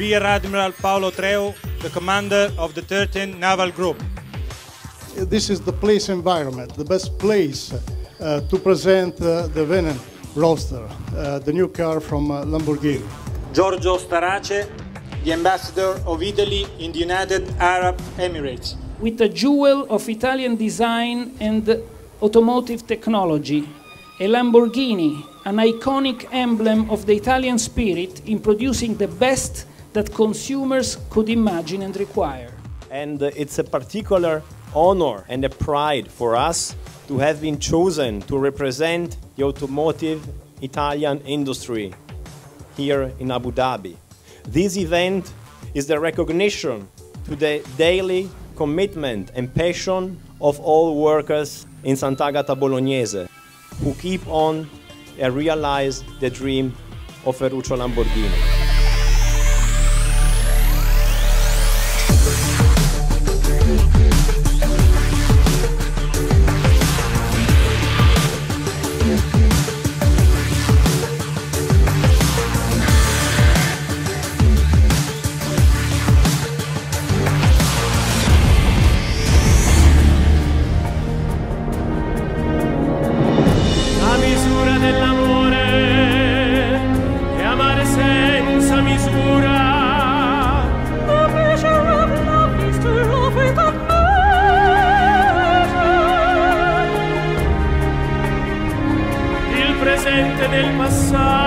Rear Admiral Paolo Treu, the commander of the 13th Naval Group. This is the place environment, the best place to present the Venen Roadster, the new car from Lamborghini. Giorgio Starace, the ambassador of Italy in the United Arab Emirates. With a jewel of Italian design and automotive technology, a Lamborghini, an iconic emblem of the Italian spirit in producing the best that consumers could imagine and require. And it's a particular honor and a pride for us to have been chosen to represent the automotive Italian industry here in Abu Dhabi. This event is the recognition to the daily commitment and passion of all workers in Sant'Agata Bolognese who keep on and realize the dream of Ferruccio Lamborghini. Presente del passato